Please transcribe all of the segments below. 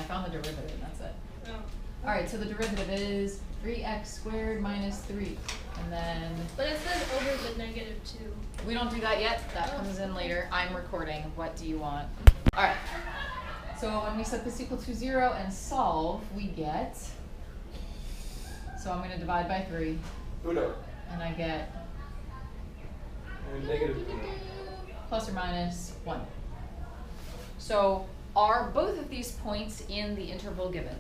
found the derivative, and that's it. Oh. All right, so the derivative is 3x squared minus 3. And then... But it says over the negative 2. We don't do that yet. That comes in later. I'm recording. What do you want? All right. So when we set this equal to 0 and solve, we get... So I'm going to divide by 3. Uno. And I get... And negative uno. Plus or minus 1. So are both of these points in the interval given?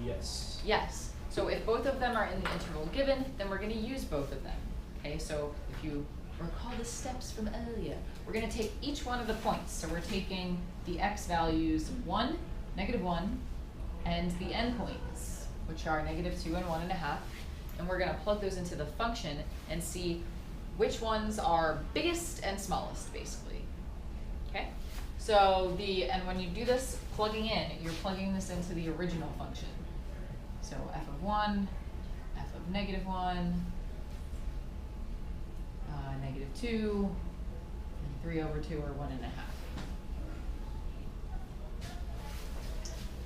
Yes. Yes. So if both of them are in the interval given, then we're going to use both of them. Okay, so if you recall the steps from earlier, we're going to take each one of the points. So we're taking the x values 1, negative 1, and the endpoints, which are negative 2 and 1.5. And we're going to plug those into the function and see which ones are biggest and smallest, basically. Okay? So and when you do this plugging in, you're plugging this into the original function. So f of 1, f of negative 1, negative 2, and 3 over 2 or 1.5.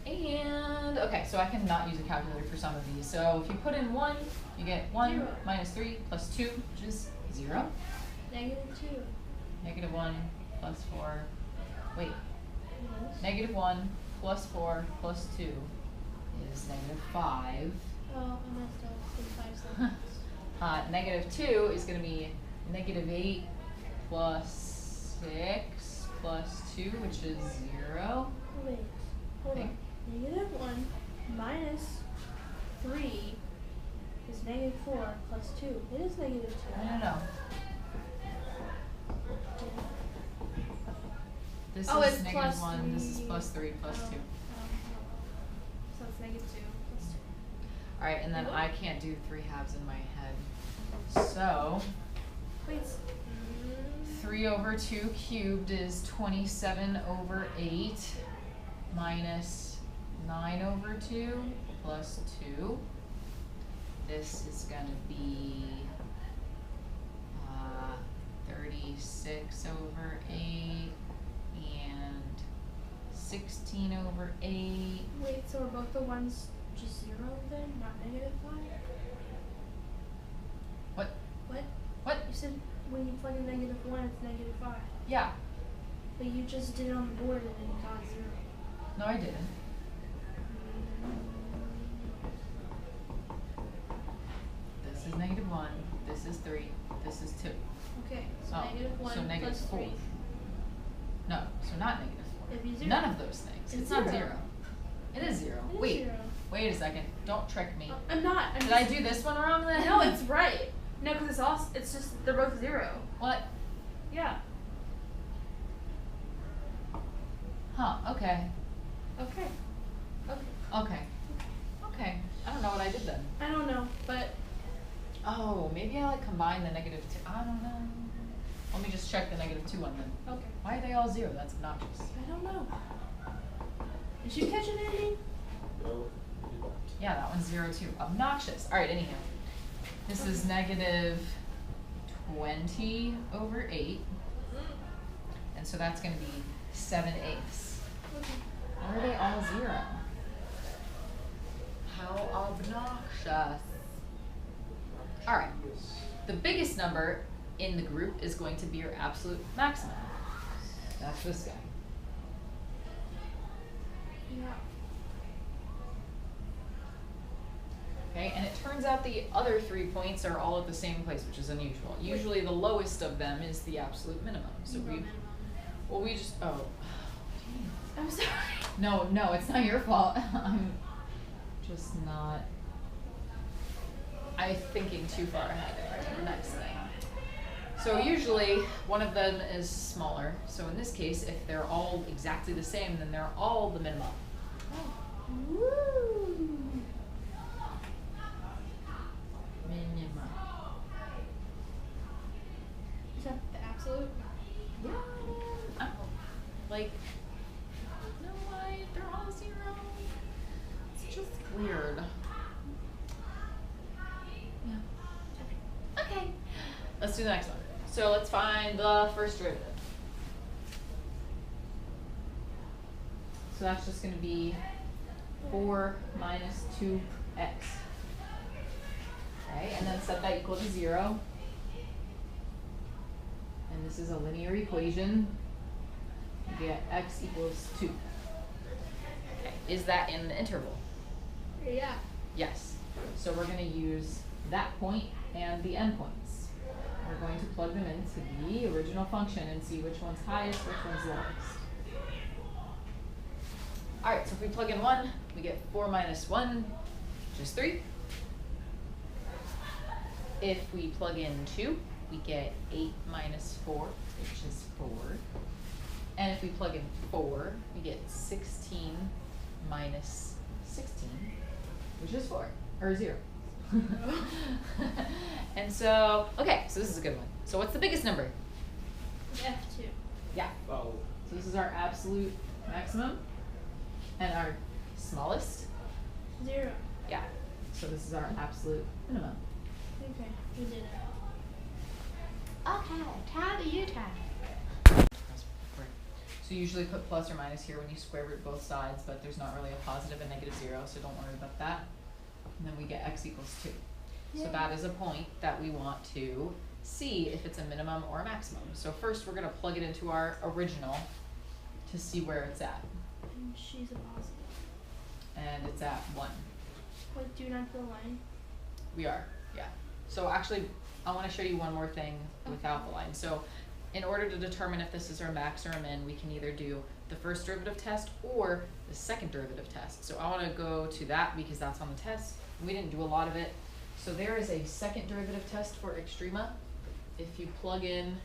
And, okay, so I cannot use a calculator for some of these. So if you put in 1, you get 1 0. minus 3 plus 2, which is 0. Negative 2. Negative 1 plus 4, wait, Yes. negative 1 plus 4 plus 2 is negative 5. Oh, I messed up in 5 seconds. Negative 2 is going to be negative 8 plus 6 plus 2, which is 0. Wait, hold Okay. on. Negative 1 minus 3 is negative 4 plus 2. It is negative 2. No. This Oh, is it's negative plus 1, this is 3. plus 3 plus 2. So it's negative 2 plus 2. All right, and then I can't do 3 halves in my head. So Wait. 3 over 2 cubed is 27 over 8 minus 9 over 2 plus 2. This is going to be 36 over 8 and 16 over 8. Wait, so are both the ones just 0 then, not negative 5? What? What? What? You said when you plug in negative 1, it's negative 5. Yeah. But you just did it on the board and then you got 0. No, I didn't. This is negative 1. This is 3. This is 2. Okay, so Oh, negative 1 so negative plus 4. 3. No, so not negative 4. It'd be 0. None of those things. It's not 0. 0. It is 0. It is Wait. 0. Wait a second. Don't trick me. I'm not. I'm Did just, I do this one wrong then? No, it's right. No, because it's just, they're both 0. What? Yeah. Huh, okay. Okay. Okay. Okay. Okay. I don't know what I did then. I don't know, but Oh, maybe I like combined the negative 2. I don't know. Let me just check the negative 2 one then. okay. Why are they all 0? That's obnoxious. I don't know. Did you catch it, Andy? No. Yeah, that one's 0 too. Obnoxious. All right, anyhow. This is negative 20 over 8. And so that's going to be 7/8. Okay. Why are they all 0? How obnoxious. All right. The biggest number in the group is going to be your absolute maximum. That's this guy. Yeah. Okay, and it turns out the other 3 points are all at the same place, which is unusual. Usually the lowest of them is the absolute minimum. So we just, oh. I'm sorry. No, it's not your fault. I'm just not, I'm thinking too far ahead for the next thing. So usually one of them is smaller. So in this case, if they're all exactly the same, then they're all the minimum. Oh. Woo. Minimum. Is that the absolute? Yeah. Oh, like, no, they're all 0. It's just weird. Yeah. Okay. Let's do the next one. So let's find the first derivative. So So that's just gonna be 4 minus 2x. Okay, and then set that equal to 0. And this is a linear equation. You get x equals 2. Okay, is that in the interval? Yeah. Yes. So we're going to use that point and the endpoints. We're going to plug them into the original function and see which one's highest, which one's lowest. Alright, so if we plug in 1, we get 4 minus 1, which is 3. If we plug in 2, we get 8 minus 4, which is 4. And if we plug in 4, we get 16 minus 16, which is 4, or 0. And so, okay, so this is a good one. So what's the biggest number? F2. Yeah. Oh. So this is our absolute maximum. And our smallest? 0. Yeah. So this is our absolute minimum. Okay, we did it. Okay, how do you try? So you usually put plus or minus here when you square root both sides, but there's not really a positive and negative 0, so don't worry about that. And then we get x equals 2. So Yeah. that is a point that we want to see if it's a minimum or a maximum. So first we're going to plug it into our original to see where it's at. And she's a positive. And it's at 1. Wait, do you not the line? We are, yeah. So actually, I want to show you one more thing without the line. So in order to determine if this is our max or a min, we can either do the first derivative test or the second derivative test. So I want to go to that because that's on the test. We didn't do a lot of it. So there is a second derivative test for extrema. If you plug in,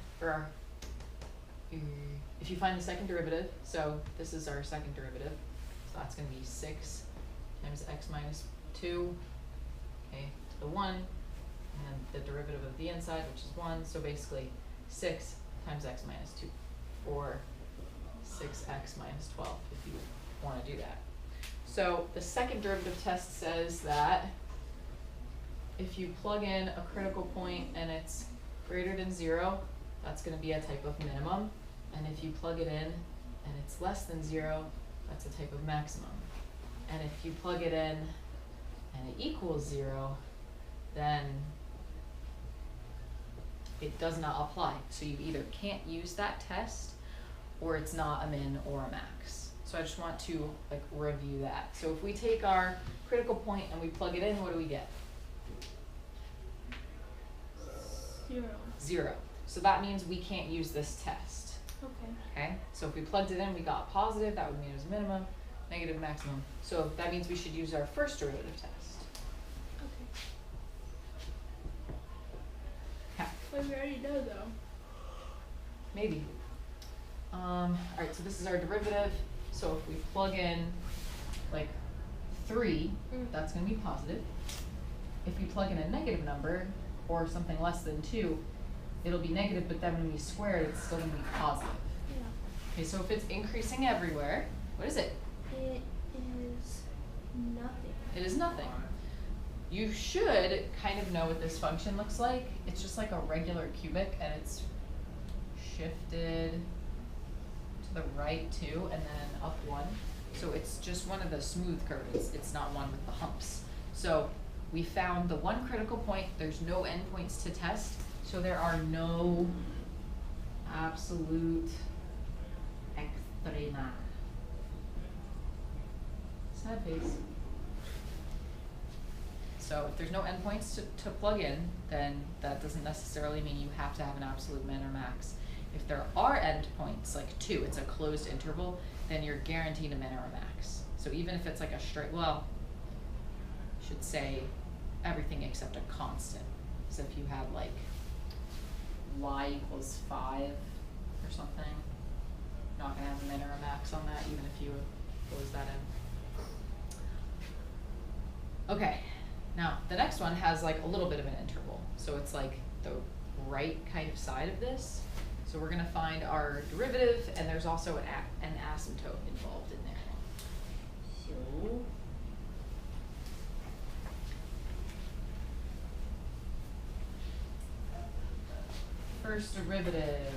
if you find the second derivative, so this is our second derivative. So that's going to be 6 times x minus 2, okay, to the 1, and the derivative of the inside, which is 1. So basically 6 times x minus 2, or 6x minus 12, if you want to do that. So the second derivative test says that if you plug in a critical point and it's greater than 0, that's going to be a type of minimum. And if you plug it in and it's less than 0, that's a type of maximum. And if you plug it in and it equals 0, then it does not apply. So you either can't use that test or it's not a min or a max. So I just want to review that. So if we take our critical point and we plug it in, what do we get? 0. 0. So that means we can't use this test. Okay. Okay? So if we plugged it in, we got positive, that would mean it was minimum, negative, maximum. So that means we should use our first derivative test. Okay. Okay. But we already know though. Maybe. Alright, so this is our derivative. So if we plug in 3, that's going to be positive. If we plug in a negative number, or something less than 2, it'll be negative, but then when we square it, it's still going to be positive. Yeah. Okay, so if it's increasing everywhere, what is it? It is nothing. It is nothing. You should kind of know what this function looks like. It's just like a regular cubic, and it's shifted to the right 2, and then up 1. So it's just one of the smooth curves. It's not one with the humps. So we found the one critical point. There's no endpoints to test. So there are no absolute extrema. Sad face. So if there's no endpoints to plug in, then that doesn't necessarily mean you have to have an absolute min or max. If there are endpoints, like 2, it's a closed interval, then you're guaranteed a min or a max. So even if it's like a straight, well, I should say everything except a constant. So if you had like y equals 5 or something, you're not gonna have a min or a max on that, even if you close that in. Okay, now the next one has like a little bit of an interval. So it's like the right kind of side of this. So we're gonna find our derivative, and there's also an asymptote involved in there. So first derivative,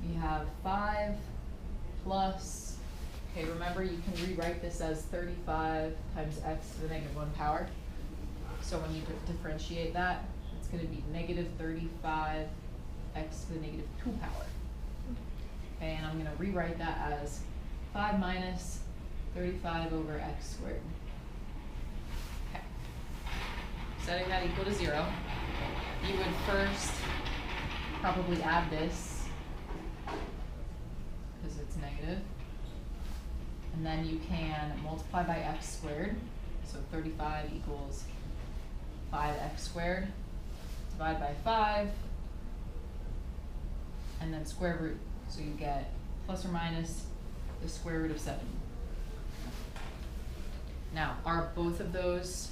we have have 5 plus, okay, remember you can rewrite this as 35 times x to the negative 1 power. So when you differentiate that, it's going to be negative 35 x to the negative 2 power. Okay, and I'm going to rewrite that as 5 minus 35 over x squared. Okay. Setting that equal to 0, you would first probably add this because it's negative. And then you can multiply by x squared. So 35 equals 5x squared. Divide by 5. And then square root. So you get plus or minus the square root of 7. Now, are both of those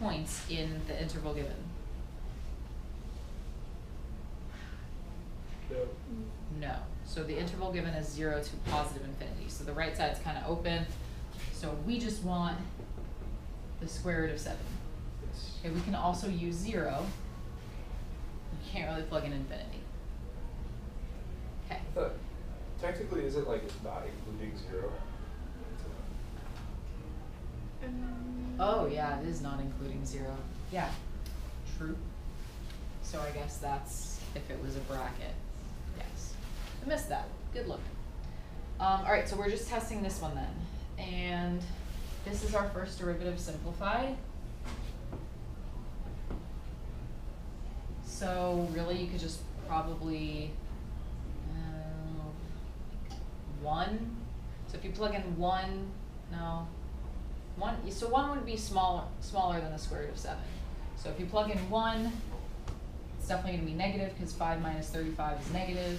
points in the interval given? No. No. So the interval given is 0 to positive infinity. So the right side's kind of open. So we just want the square root of 7. Yes. Okay, we can also use 0. You can't really plug in infinity. Okay. I thought, technically, is it like it's not including 0? Oh yeah, it is not including 0. Yeah, true. So I guess that's if it was a bracket. Yes. I missed that. Good look. Alright, so we're just testing this one then. And this is our first derivative simplified. So really you could just probably 1. So if you plug in 1, no. 1, so 1 would be smaller than the square root of 7. So if you plug in 1, it's definitely going to be negative because 5 minus 35 is negative.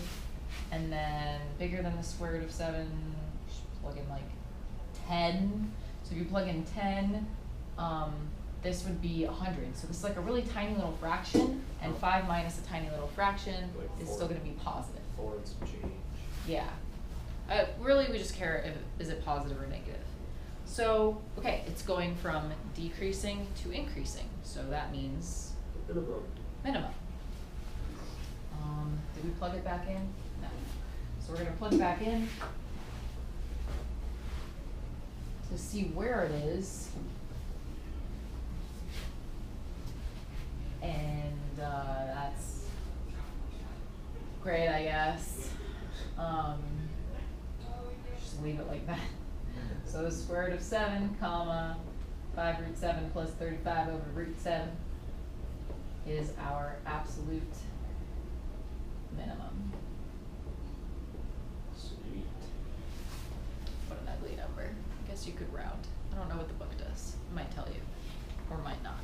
And then bigger than the square root of 7, you should plug in like 10. So if you plug in 10, this would be 100. So this is like a really tiny little fraction, and 5 minus a tiny little fraction Like is 4. still going to be positive. 4 and some change. Yeah. Really, we just care if is it positive or negative. So, okay, it's going from decreasing to increasing. So that means Minimum. minimum. Did we plug it back in? No. So we're going to plug it back in to see where it is. And that's great, I guess. Just leave it like that. So the square root of 7, comma, 5 root 7 plus 35 over root 7 is our absolute minimum. Sweet. What an ugly number. I guess you could round. I don't know what the book does. It might tell you, or might not.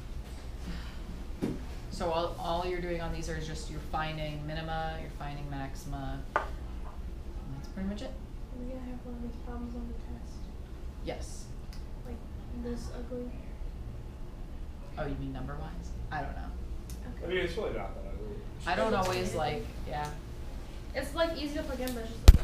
So all you're doing on these are just you're finding minima, you're finding maxima. And that's pretty much it. We're gonna have one of these problems on the test. Yes. Like this ugly. Oh, you mean number-wise? I don't know. I mean, it's really not that ugly. I don't always like, yeah. It's like easy to plug in, but it's just